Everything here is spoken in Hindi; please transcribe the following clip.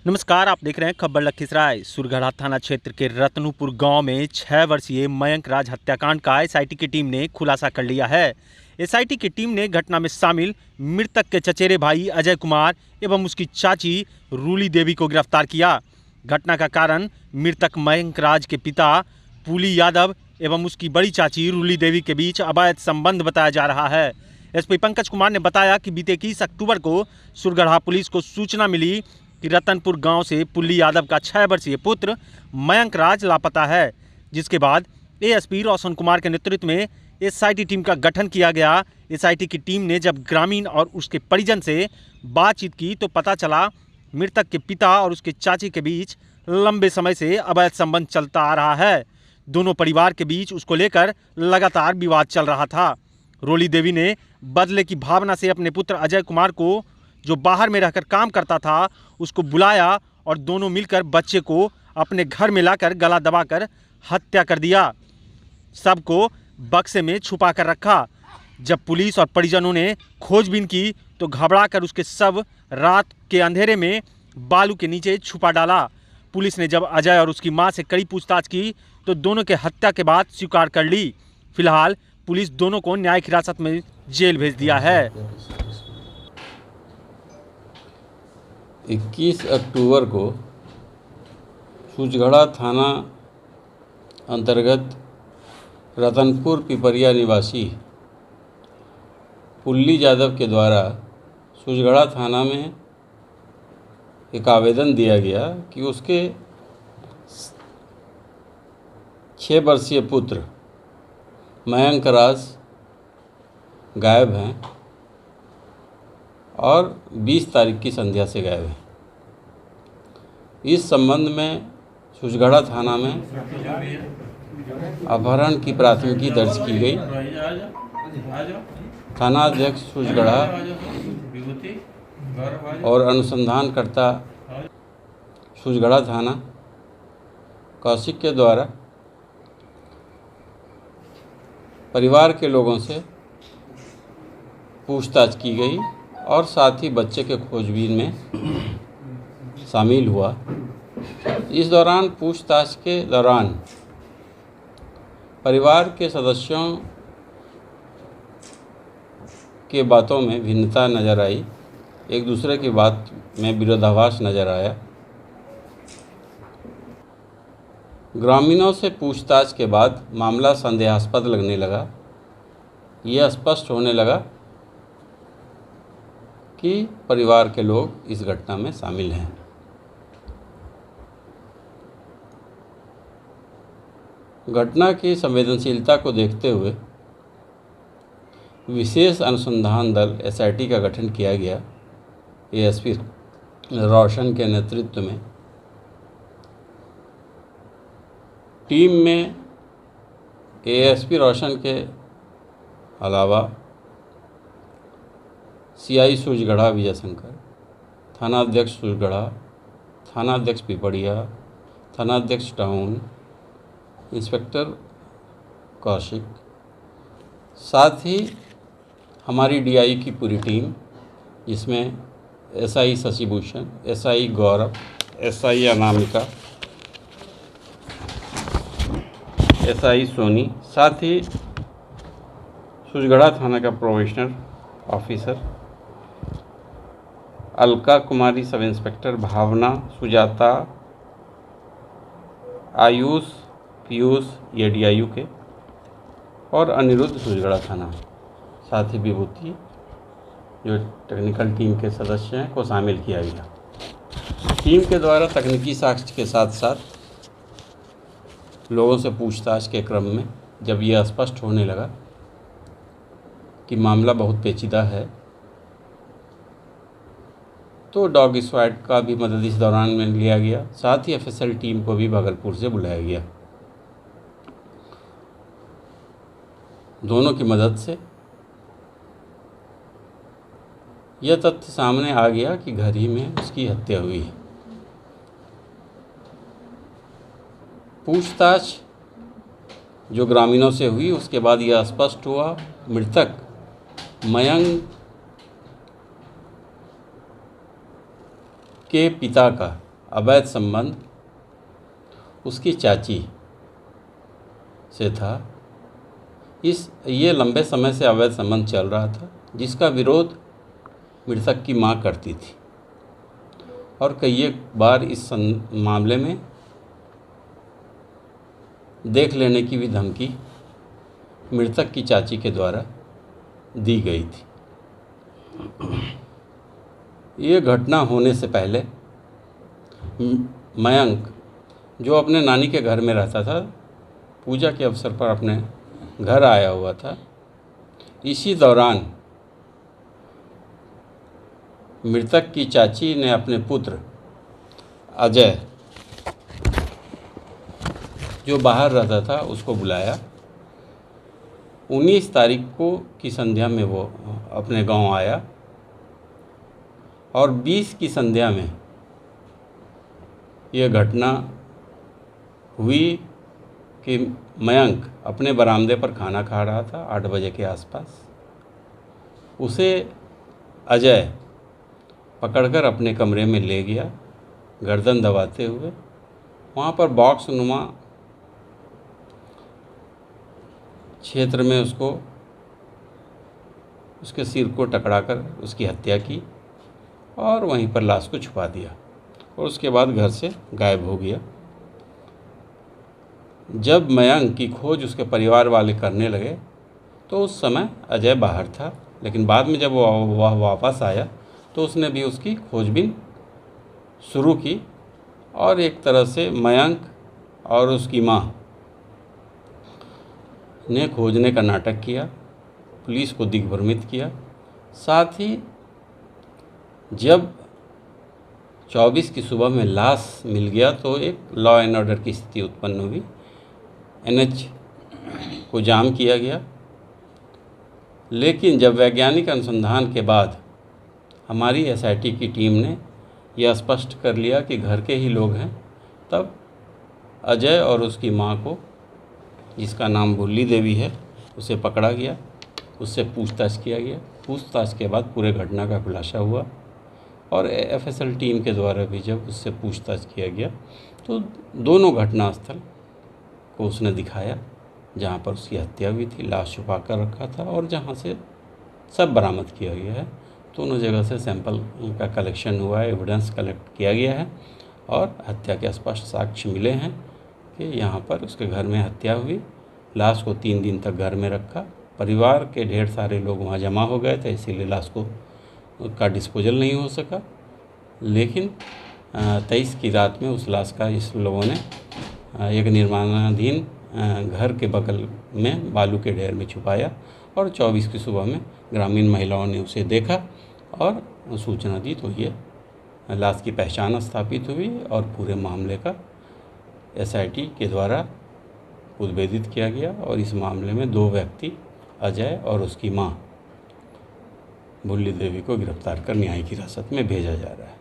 नमस्कार, आप देख रहे हैं खबर लखीसराय। सुरगढ़ा थाना क्षेत्र के रतनपुर गांव में 6 वर्षीय मयंक राज हत्याकांड का एसआईटी की टीम ने खुलासा कर लिया है। एसआईटी की टीम ने घटना में शामिल मृतक के चचेरे भाई अजय कुमार एवं उसकी चाची रूली देवी को गिरफ्तार किया। घटना का कारण मृतक मयंक राज के पिता पुली यादव एवं उसकी बड़ी चाची रूली देवी के बीच अवैध संबंध बताया जा रहा है। एसपी पंकज कुमार ने बताया कि बीते 21 अक्टूबर को सुरगढ़ा पुलिस को सूचना मिली कि रतनपुर गांव से पुल्ली यादव का 6 वर्षीय पुत्र मयंक राज लापता है, जिसके बाद एएसपी रोशन कुमार के नेतृत्व में एसआईटी टीम का गठन किया गया। एसआईटी की टीम ने जब ग्रामीण और उसके परिजन से बातचीत की तो पता चला मृतक के पिता और उसके चाची के बीच लंबे समय से अवैध संबंध चलता आ रहा है। दोनों परिवार के बीच उसको लेकर लगातार विवाद चल रहा था। रोली देवी ने बदले की भावना से अपने पुत्र अजय कुमार को, जो बाहर में रहकर काम करता था, उसको बुलाया और दोनों मिलकर बच्चे को अपने घर में लाकर गला दबाकर हत्या कर दिया। सबको बक्से में छुपा कर रखा। जब पुलिस और परिजनों ने खोजबीन की तो घबराकर उसके शव रात के अंधेरे में बालू के नीचे छुपा डाला। पुलिस ने जब अजय और उसकी मां से कड़ी पूछताछ की तो दोनों के हत्या के बाद स्वीकार कर ली। फिलहाल पुलिस दोनों को न्यायिक हिरासत में जेल भेज दिया है। 21 अक्टूबर को सुचगढ़ा थाना अंतर्गत रतनपुर पिपरिया निवासी पुल्ली यादव के द्वारा सुचगढ़ा थाना में एक आवेदन दिया गया कि उसके 6 वर्षीय पुत्र मयंक राज गायब हैं और 20 तारीख की संध्या से गायब है। इस संबंध में सुचगढ़ा थाना में अपहरण की प्राथमिकी दर्ज की गई। थाना अध्यक्ष सुचगढ़ा और अनुसंधानकर्ता सुचगढ़ा थाना कौशिक के द्वारा परिवार के लोगों से पूछताछ की गई और साथ ही बच्चे के खोजबीन में शामिल हुआ। इस दौरान पूछताछ के दौरान परिवार के सदस्यों के बातों में भिन्नता नज़र आई, एक दूसरे की बात में विरोधाभास नज़र आया। ग्रामीणों से पूछताछ के बाद मामला संदेहास्पद लगने लगा। यह स्पष्ट होने लगा कि परिवार के लोग इस घटना में शामिल हैं। घटना की संवेदनशीलता को देखते हुए विशेष अनुसंधान दल एसआईटी का गठन किया गया। एएसपी रोशन के नेतृत्व में टीम में एएसपी रोशन के अलावा सीआई सुचगढ़ा विजय शंकर, थाना अध्यक्ष सुचगढ़ा, थाना अध्यक्ष पिपरिया, थाना अध्यक्ष टाउन, इंस्पेक्टर कौशिक, साथ ही हमारी डीआई की पूरी टीम, जिसमें एसआई शशिभूषण, एसआई गौरव, एसआई अनामिका, एसआई सोनी, साथ ही सुचगढ़ा थाना का प्रोबेशनर ऑफिसर अलका कुमारी, सब इंस्पेक्टर भावना, सुजाता, आयुष, पीयूष ये डीआईयू के, और अनिरुद्ध सुचगढ़ा थाना, साथ ही विभूति जो टेक्निकल टीम के सदस्य हैं को शामिल किया गया। टीम के द्वारा तकनीकी साक्ष्य के साथ साथ लोगों से पूछताछ के क्रम में जब यह स्पष्ट होने लगा कि मामला बहुत पेचीदा है तो डॉग स्क्वाड का भी मदद इस दौरान में लिया गया। साथ ही एफएसएल टीम को भी भागलपुर से बुलाया गया। दोनों की मदद से यह तथ्य सामने आ गया कि घर ही में उसकी हत्या हुई है। पूछताछ जो ग्रामीणों से हुई उसके बाद यह स्पष्ट हुआ मृतक मयंक के पिता का अवैध संबंध उसकी चाची से था। ये लंबे समय से अवैध संबंध चल रहा था, जिसका विरोध मृतक की मां करती थी और कई बार इस मामले में देख लेने की भी धमकी मृतक की चाची के द्वारा दी गई थी। ये घटना होने से पहले मयंक, जो अपने नानी के घर में रहता था, पूजा के अवसर पर अपने घर आया हुआ था। इसी दौरान मृतक की चाची ने अपने पुत्र अजय, जो बाहर रहता था, उसको बुलाया। 19 तारीख को की संध्या में वो अपने गांव आया और 20 की संध्या में यह घटना हुई कि मयंक अपने बरामदे पर खाना खा रहा था 8 बजे के आसपास। उसे अजय पकड़कर अपने कमरे में ले गया, गर्दन दबाते हुए। वहाँ पर बॉक्स नुमा क्षेत्र में उसके सिर को टकराकर उसकी हत्या की और वहीं पर लाश को छुपा दिया और उसके बाद घर से गायब हो गया। जब मयंक की खोज उसके परिवार वाले करने लगे तो उस समय अजय बाहर था, लेकिन बाद में जब वह वापस आया तो उसने भी उसकी खोजबीन शुरू की और एक तरह से मयंक और उसकी मां ने खोजने का नाटक किया, पुलिस को दिग्भ्रमित किया। साथ ही जब 24 की सुबह में लाश मिल गया तो एक लॉ एंड ऑर्डर की स्थिति उत्पन्न हुई। NH को जाम किया गया। लेकिन जब वैज्ञानिक अनुसंधान के बाद हमारी SIT की टीम ने यह स्पष्ट कर लिया कि घर के ही लोग हैं, तब अजय और उसकी मां को, जिसका नाम भुल्ली देवी है, उसे पकड़ा गया, उससे पूछताछ किया गया। पूछताछ के बाद पूरे घटना का खुलासा हुआ और FSL टीम के द्वारा भी जब उससे पूछताछ किया गया तो दोनों घटनास्थल को उसने दिखाया, जहाँ पर उसकी हत्या हुई थी, लाश छुपा कर रखा था और जहाँ से सब बरामद किया गया है। दोनों जगह से सैंपल का कलेक्शन हुआ है, एविडेंस कलेक्ट किया गया है और हत्या के स्पष्ट साक्ष्य मिले हैं कि यहाँ पर उसके घर में हत्या हुई। लाश को 3 दिन तक घर में रखा। परिवार के ढेर सारे लोग वहाँ जमा हो गए थे, इसीलिए लाश का डिस्पोजल नहीं हो सका। लेकिन 23 की रात में उस लाश का इस लोगों ने एक निर्माणाधीन घर के बगल में बालू के ढेर में छुपाया और 24 की सुबह में ग्रामीण महिलाओं ने उसे देखा और सूचना दी, तो ये लाश की पहचान स्थापित हुई और पूरे मामले का SIT के द्वारा उद्भेदित किया गया और इस मामले में 2 व्यक्ति, अजय और उसकी मां भुल्ली देवी, को गिरफ्तार कर न्यायिक हिरासत में भेजा जा रहा है।